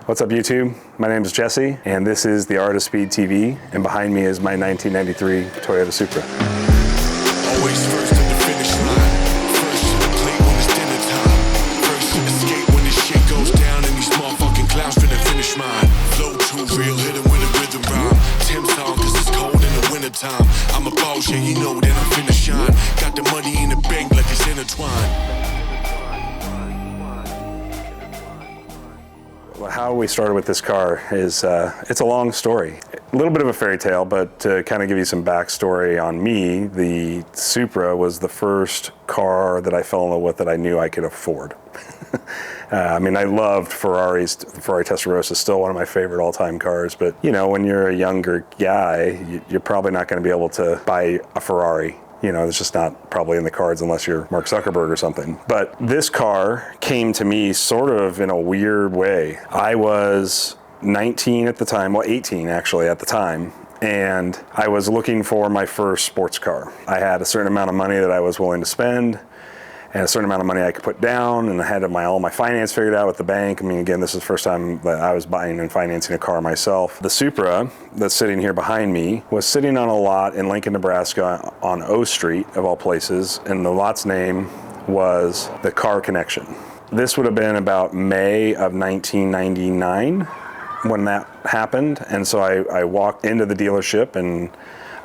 What's up YouTube? My name is Jesse and this is the Art of Speed TV, and behind me is my 1993 Toyota Supra. Always first at the finish line, first to the plate when it's dinner time, first to escape when this shit goes down and these motherfucking clowns finna finish mine. Flow too real, hit 'em with a rhythm rhyme. Tim's on cause it's cold in the winter time. I'm a boss, yeah, you know that I'm finna shine. Got the money in the bank like it's intertwined. How we started with this car is, it's a long story. A little bit of a fairy tale, but to kind of give you some backstory on me, the Supra was the first car that I fell in love with that I knew I could afford. I mean, I loved Ferraris. Ferrari Testarossa is still one of my favorite all-time cars, but you know, when you're a younger guy, you're probably not going to be able to buy a Ferrari. You know, it's just not probably in the cards unless you're Mark Zuckerberg or something. But this car came to me sort of in a weird way. I was 19 at the time, well 18 actually at the time, and I was looking for my first sports car. I had a certain amount of money that I was willing to spend, and a certain amount of money I could put down, and I had all my finance figured out with the bank. I mean, again, this is the first time that I was buying and financing a car myself. The Supra that's sitting here behind me was sitting on a lot in Lincoln, Nebraska on O Street, of all places, and the lot's name was the Car Connection. This would have been about May of 1999 when that happened, and so I walked into the dealership and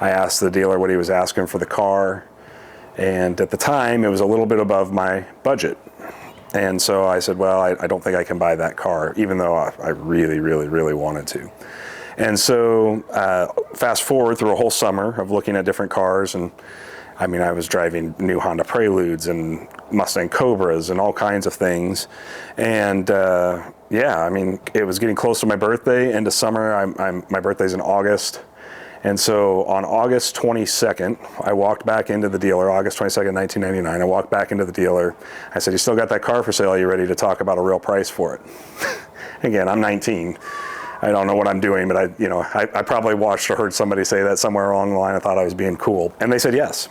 I asked the dealer what he was asking for the car. And at the time, it was a little bit above my budget. And so I said, well, I don't think I can buy that car, even though I really, really, really wanted to. And so fast forward through a whole summer of looking at different cars. And I mean, I was driving new Honda Preludes and Mustang Cobras and all kinds of things. And yeah, I mean, it was getting close to my birthday, end of summer. My birthday's in August. And so on August 22nd, I walked back into the dealer, August 22nd, 1999, I walked back into the dealer. I said, you still got that car for sale? Are you ready to talk about a real price for it? Again, I'm 19. I don't know what I'm doing, but I probably watched or heard somebody say that somewhere along the line. I thought I was being cool. And they said yes.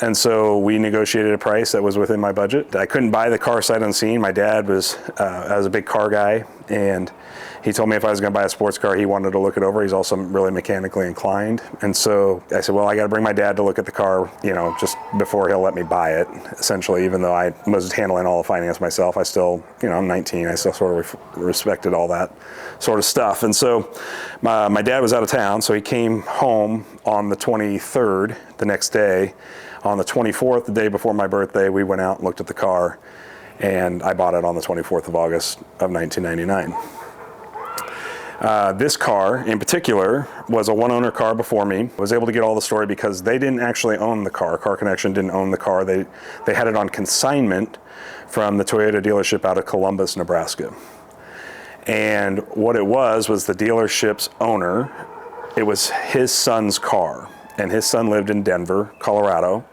And so we negotiated a price that was within my budget. I couldn't buy the car sight unseen. My dad was a big car guy, and he told me if I was going to buy a sports car, he wanted to look it over. He's also really mechanically inclined. And so I said, well, I got to bring my dad to look at the car, just before he'll let me buy it, essentially. Even though I was handling all the finance myself, I still, I'm 19, I still sort of respected all that sort of stuff. And so my dad was out of town, so he came home on the 23rd, the next day. On the 24th, the day before my birthday, we went out and looked at the car, and I bought it on the 24th of August of 1999. This car in particular was a one-owner car before me. I was able to get all the story because they didn't actually own the car. Car Connection didn't own the car. They had it on consignment from the Toyota dealership out of Columbus, Nebraska. And what it was the dealership's owner, it was his son's car. And his son lived in Denver, Colorado.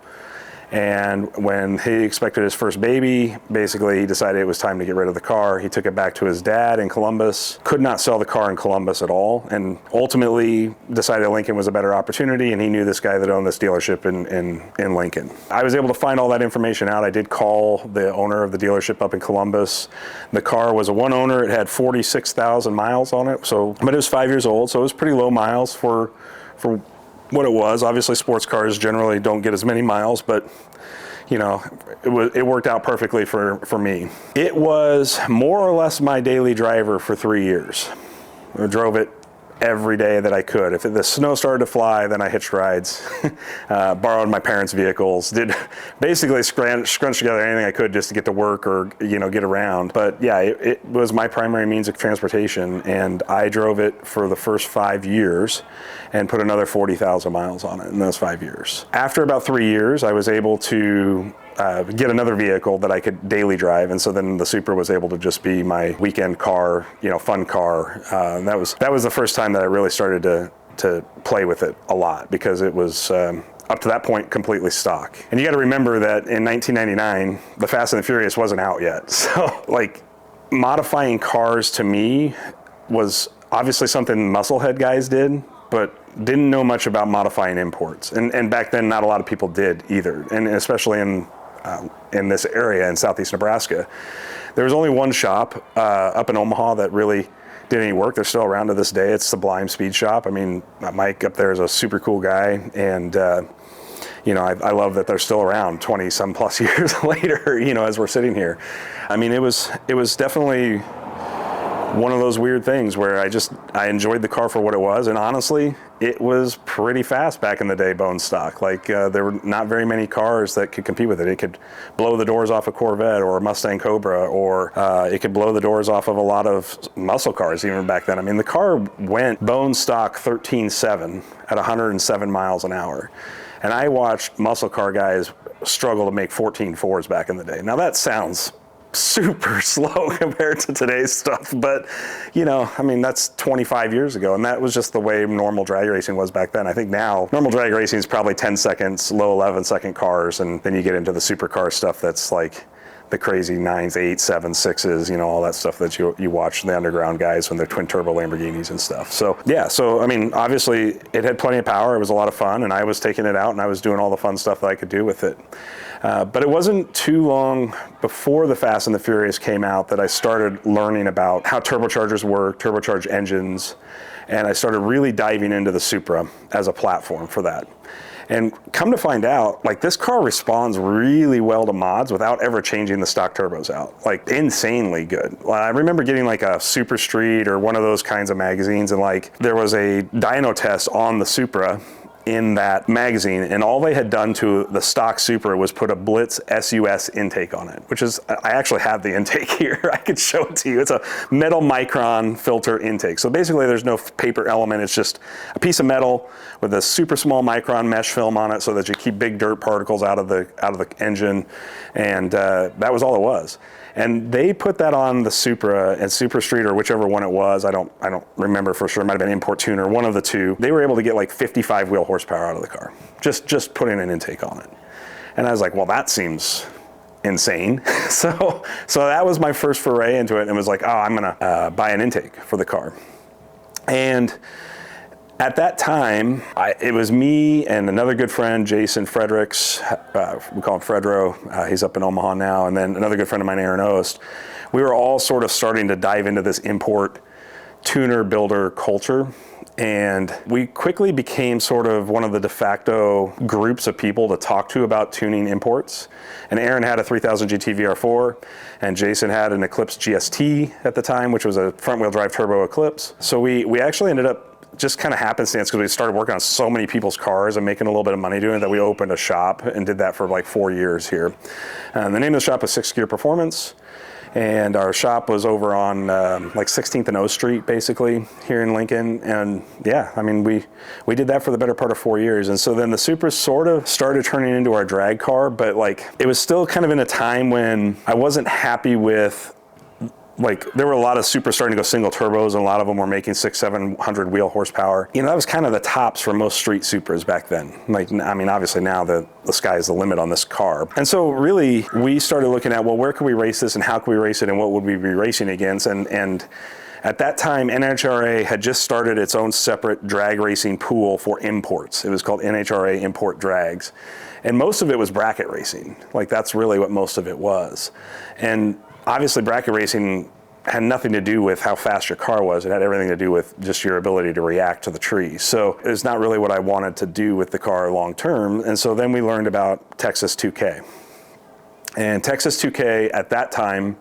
And when he expected his first baby, basically he decided it was time to get rid of the car. He took it back to his dad in Columbus, could not sell the car in Columbus at all, and ultimately decided Lincoln was a better opportunity, and he knew this guy that owned this dealership in Lincoln. I was able to find all that information out. I did call the owner of the dealership up in Columbus. The car was a one owner. It had 46,000 miles on it, but it was 5 years old, so it was pretty low miles for what it was. Obviously sports cars generally don't get as many miles, but it worked out perfectly for me. It was more or less my daily driver for 3 years. I drove it every day that I could. If the snow started to fly, then I hitched rides, borrowed my parents' vehicles, did basically scrunch together anything I could just to get to work or get around. But yeah, it was my primary means of transportation, and I drove it for the first 5 years and put another 40,000 miles on it in those 5 years. After about 3 years, I was able to get another vehicle that I could daily drive, and so then the Supra was able to just be my weekend car, fun car. That was the first time that I really started to play with it a lot, because it was up to that point completely stock. And you got to remember that in 1999, the Fast and the Furious wasn't out yet. So like modifying cars to me was obviously something musclehead guys did, but didn't know much about modifying imports. And back then, not a lot of people did either, and especially in this area in southeast Nebraska. There was only one shop up in Omaha that really did any work. They're still around to this day. It's Sublime Speed Shop. I mean, Mike up there is a super cool guy, and you know, I love that they're still around 20 some plus years later, you know, as we're sitting here. I mean, it was definitely one of those weird things where I enjoyed the car for what it was, and honestly, it was pretty fast back in the day, bone stock. Like there were not very many cars that could compete with it. It could blow the doors off a Corvette or a Mustang Cobra, or it could blow the doors off of a lot of muscle cars even back then. I mean, the car went bone stock 13.7 at 107 miles an hour. And I watched muscle car guys struggle to make 14.4s back in the day. Now that sounds super slow compared to today's stuff, but you know, I mean, that's 25 years ago, and that was just the way normal drag racing was back then. I think now normal drag racing is probably 10 seconds, low 11-second cars, and then you get into the supercar stuff that's like the crazy 9s, 8s, 7s, 6s, you know, all that stuff that you watch the underground guys when they're twin turbo Lamborghinis and stuff. So yeah, so I mean, obviously it had plenty of power. It was a lot of fun, and I was taking it out and I was doing all the fun stuff that I could do with it. But it wasn't too long before the Fast and the Furious came out that I started learning about how turbochargers work, turbocharged engines, and I started really diving into the Supra as a platform for that. And come to find out, like, this car responds really well to mods without ever changing the stock turbos out. Like, insanely good. I remember getting like a Super Street or one of those kinds of magazines, and like there was a dyno test on the Supra in that magazine, and all they had done to the stock Supra was put a Blitz SUS intake on it, which is, I actually have the intake here. I could show it to you. It's a metal micron filter intake. So basically there's no paper element. It's just a piece of metal with a super small micron mesh film on it so that you keep big dirt particles out of the engine. And that was all it was. And they put that on the Supra and Super Street, or whichever one it was. I don't remember for sure. It might have been Import Tuner, one of the two. They were able to get like 55 wheel horsepower out of the car, just putting an intake on it. And I was like, well, that seems insane. So that was my first foray into it, and was like, oh, I'm gonna buy an intake for the car. And at that time, it was me and another good friend, Jason Fredericks. We call him Fredro. He's up in Omaha now. And then another good friend of mine, Aaron Ost. We were all sort of starting to dive into this import tuner builder culture. And we quickly became sort of one of the de facto groups of people to talk to about tuning imports. And Aaron had a 3000 GT VR4, and Jason had an Eclipse GST at the time, which was a front wheel drive turbo Eclipse. So we actually ended up, just kind of happenstance, because we started working on so many people's cars and making a little bit of money doing it, that we opened a shop and did that for like 4 years here. And the name of the shop was Sixth Gear Performance. And our shop was over on like 16th and O Street, basically, here in Lincoln. And yeah, I mean, we did that for the better part of 4 years. And so then the Supra sort of started turning into our drag car, but like, it was still kind of in a time when I wasn't happy with, like, there were a lot of Supras starting to go single turbos, and a lot of them were making 600-700 wheel horsepower. You know, that was kind of the tops for most street Supras back then. Like, I mean, obviously now the sky is the limit on this car. And so really, we started looking at, well, where could we race this, and how could we race it, and what would we be racing against? And at that time, NHRA had just started its own separate drag racing pool for imports. It was called NHRA Import Drags. And most of it was bracket racing. Like, that's really what most of it was. And obviously, bracket racing had nothing to do with how fast your car was. It had everything to do with just your ability to react to the trees. So it's not really what I wanted to do with the car long term. And so then we learned about Texas 2K. And Texas 2K at that time,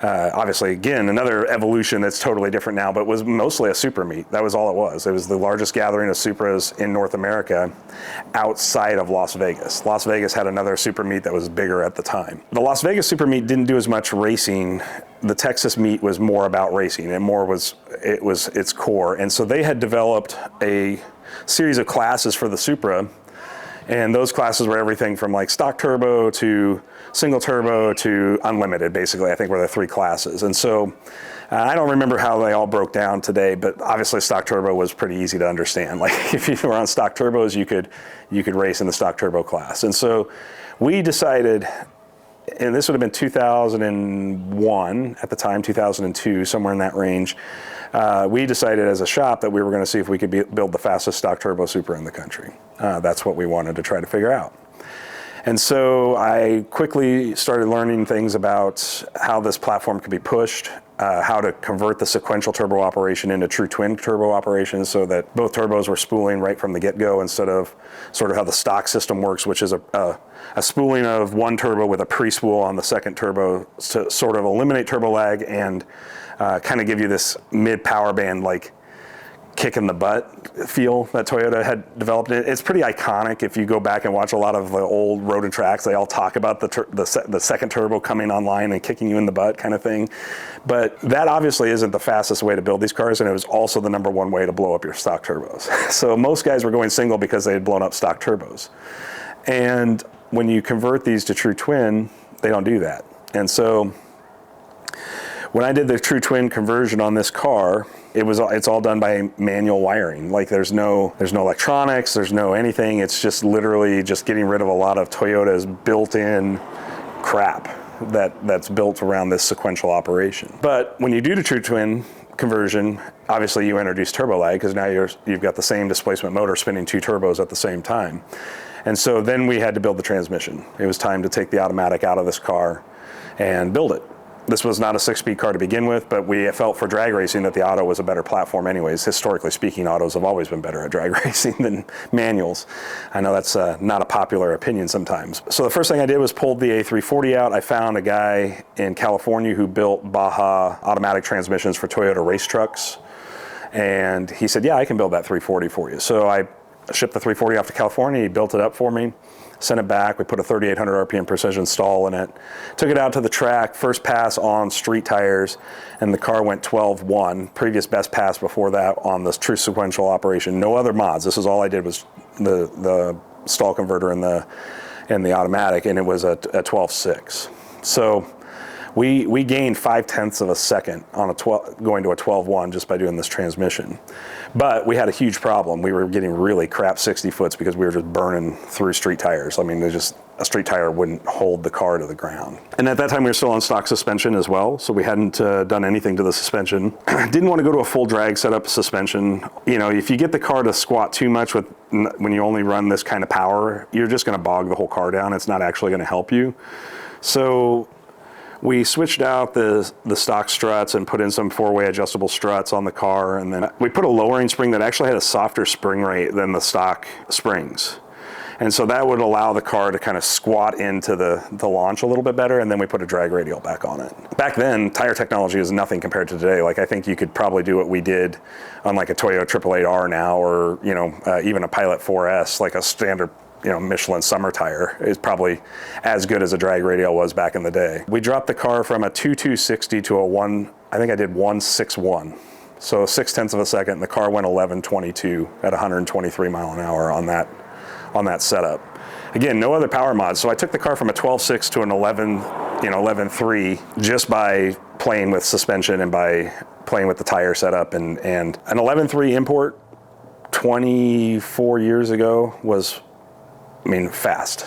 obviously, again, another evolution that's totally different now, but was mostly a Supra meet. That was all it was. It was the largest gathering of Supras in North America outside of Las Vegas. Las Vegas had another Supra meet that was bigger at the time. The Las Vegas Supra meet didn't do as much racing. The Texas meet was more about racing, and more was its core. And so they had developed a series of classes for the Supra, and those classes were everything from like stock turbo to single turbo to unlimited, basically, I think were the three classes. And so I don't remember how they all broke down today, but obviously stock turbo was pretty easy to understand. Like, if you were on stock turbos, you could race in the stock turbo class. And so we decided, and this would have been 2001 at the time, 2002, somewhere in that range. We decided as a shop that we were going to see if we could build the fastest stock turbo Supra in the country. That's what we wanted to try to figure out. And so I quickly started learning things about how this platform could be pushed how to convert the sequential turbo operation into true twin turbo operations so that both turbos were spooling right from the get-go instead of sort of how the stock system works, which is a spooling of one turbo with a pre-spool on the second turbo to sort of eliminate turbo lag and kind of give you this mid-power band like kick in the butt feel that Toyota had developed. It's pretty iconic. If you go back and watch a lot of the old road and tracks, they all talk about the second turbo coming online and kicking you in the butt kind of thing. But that obviously isn't the fastest way to build these cars, and it was also the #1 way to blow up your stock turbos. So most guys were going single because they had blown up stock turbos. And when you convert these to true twin, they don't do that. And so when I did the true twin conversion on this car, it's all done by manual wiring. Like there's no electronics, there's no anything. It's just literally just getting rid of a lot of Toyota's built-in crap that's built around this sequential operation. But when you do the true twin conversion, obviously you introduce turbo lag because now you've got the same displacement motor spinning 2 turbos at the same time. And so then we had to build the transmission. It was time to take the automatic out of this car and build it. This was not a 6-speed car to begin with, but we felt for drag racing that the auto was a better platform anyways. Historically speaking, autos have always been better at drag racing than manuals. I know that's not a popular opinion sometimes. So the first thing I did was pulled the A340 out. I found a guy in California who built Baja automatic transmissions for Toyota race trucks. And he said, yeah, I can build that 340 for you. So I shipped the 340 off to California. He built it up for me. Sent it back. We put a 3,800 RPM precision stall in it. Took it out to the track, first pass on street tires, and the car went 12.1. Previous best pass before that on this true sequential operation. No other mods. This is all I did was the stall converter and the automatic, and it was a 12.6. So we gained 0.5 of a second on going to a 12.1 just by doing this transmission. But we had a huge problem. We were getting really crap 60 foots because we were just burning through street tires. I mean, a street tire wouldn't hold the car to the ground. And at that time we were still on stock suspension as well, so we hadn't done anything to the suspension. Didn't want to go to a full drag setup suspension. You know, if you get the car to squat too much when you only run this kind of power, you're just going to bog the whole car down. It's not actually going to help you. So we switched out the stock struts and put in some 4-way adjustable struts on the car, and then we put a lowering spring that actually had a softer spring rate than the stock springs. And so that would allow the car to kind of squat into the launch a little bit better, and then we put a drag radial back on it. Back then, tire technology is nothing compared to today. Like I think you could probably do what we did on like a Toyota 888R now, or even a Pilot 4S, like a standard Michelin summer tire is probably as good as a drag radial was back in the day. We dropped the car from a 2.260 to I think I did 1.61. So 0.6 of a second, and the car went 11.22 at 123 mile an hour on that setup. Again, no other power mods. So I took the car from a 12.6 to an 11.3 just by playing with suspension and by playing with the tire setup. And an 11.3 import 24 years ago was, fast,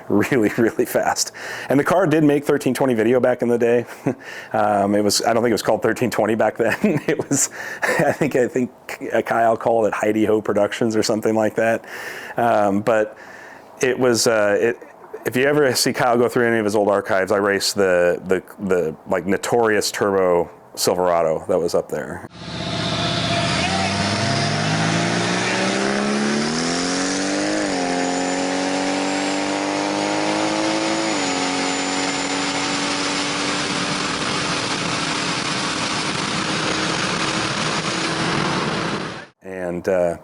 really, really fast. And the car did make 1320 video back in the day. I don't think it was called 1320 back then. It was, I think Kyle called it Heidi Ho Productions or something like that. But it was, if you ever see Kyle go through any of his old archives, I raced the like notorious turbo Silverado that was up there. And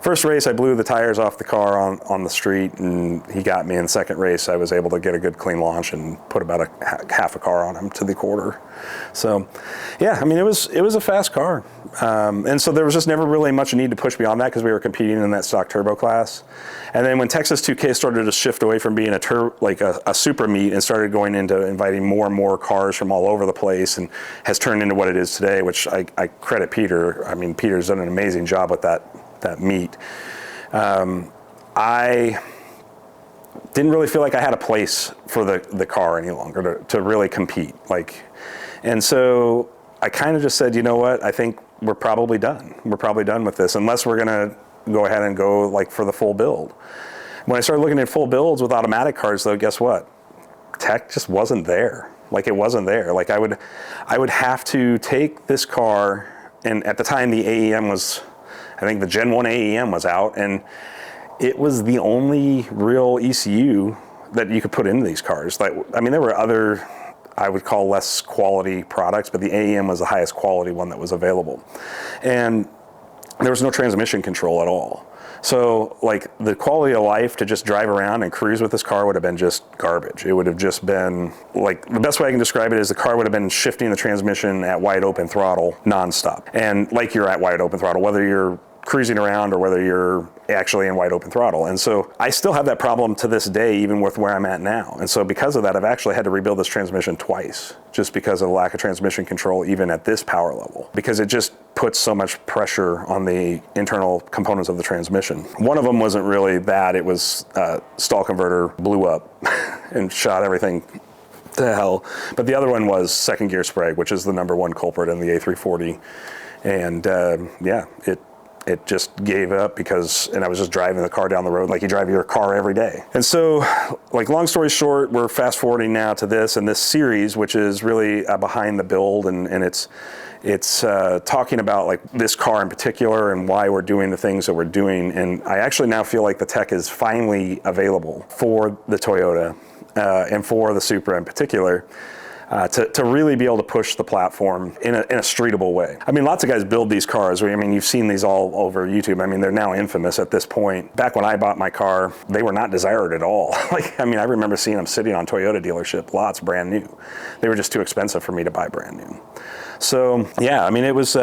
first race, I blew the tires off the car on the street, and he got me. In the second race, I was able to get a good clean launch and put about half a car on him to the quarter. So, yeah, it was a fast car. And so there was just never really much need to push beyond that because we were competing in that stock turbo class. And then when Texas 2K started to shift away from being a Supra meet and started going into inviting more and more cars from all over the place and has turned into what it is today, which I credit Peter. Peter's done an amazing job with that meet. I didn't really feel like I had a place for the car any longer to really compete. And so I kind of just said, you know what, I think we're probably done. We're probably done with this, unless we're gonna go ahead and go for the full build. When I started looking at full builds with automatic cars though, guess what? Tech just wasn't there. Like it wasn't there. Like I would have to take this car, and at the time the AEM was, I think the Gen 1 AEM was out, and it was the only real ECU that you could put into these cars. Like, I mean, there were other, I would call less quality products, but the AEM was the highest quality one that was available. And there was no transmission control at all. So like the quality of life to just drive around and cruise with this car would have been just garbage. It would have just been like, the best way I can describe it is the car would have been shifting the transmission at wide open throttle nonstop. And like you're at wide open throttle, whether you're cruising around or whether you're actually in wide open throttle. And so I still have that problem to this day, even with where I'm at now. And so because of that, I've actually had to rebuild this transmission twice, just because of the lack of transmission control, even at this power level, because it just puts so much pressure on the internal components of the transmission. One of them wasn't really that, it was stall converter blew up and shot everything to hell. But the other one was second gear spray, which is the #1 culprit in the A340. And yeah, it just gave up and I was just driving the car down the road like you drive your car every day. And so, like, long story short, we're fast forwarding now to this series, which is really behind the build, and it's talking about like this car in particular and why we're doing the things that we're doing. And I actually now feel like the tech is finally available for the Toyota and for the Supra in particular. To really be able to push the platform in a streetable way. I mean, lots of guys build these cars. I mean, you've seen these all over YouTube. I mean, they're now infamous at this point. Back when I bought my car, they were not desired at all. Like, I mean, I remember seeing them sitting on Toyota dealership lots brand new. They were just too expensive for me to buy brand new. So yeah, I mean, it's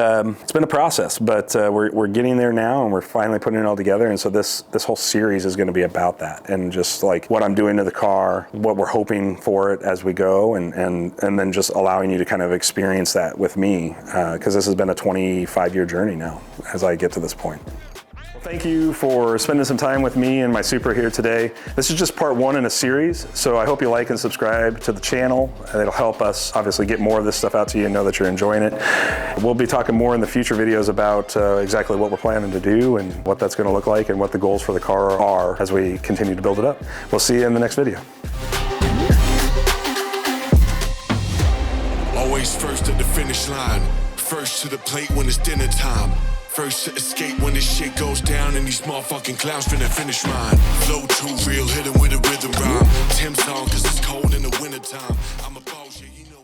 been a process, but we're getting there now, and we're finally putting it all together. And so this whole series is going to be about that, and just like what I'm doing to the car, what we're hoping for it as we go, and then just allowing you to kind of experience that with me, because this has been a 25-year journey now as I get to this point. Thank you for spending some time with me and my Supra here today. This is just part 1 in a series, so I hope you like and subscribe to the channel. It'll help us obviously get more of this stuff out to you and know that you're enjoying it. We'll be talking more in the future videos about exactly what we're planning to do and what that's going to look like and what the goals for the car are as we continue to build it up. We'll see you in the next video. Always first at the finish line, first to the plate when it's dinner time. First to escape when this shit goes down and these motherfucking clowns finna finish mine. Flow too real, hit 'em with a rhythm rhyme. Tim's on cause it's cold in the wintertime. I'm a boss, yeah, you know.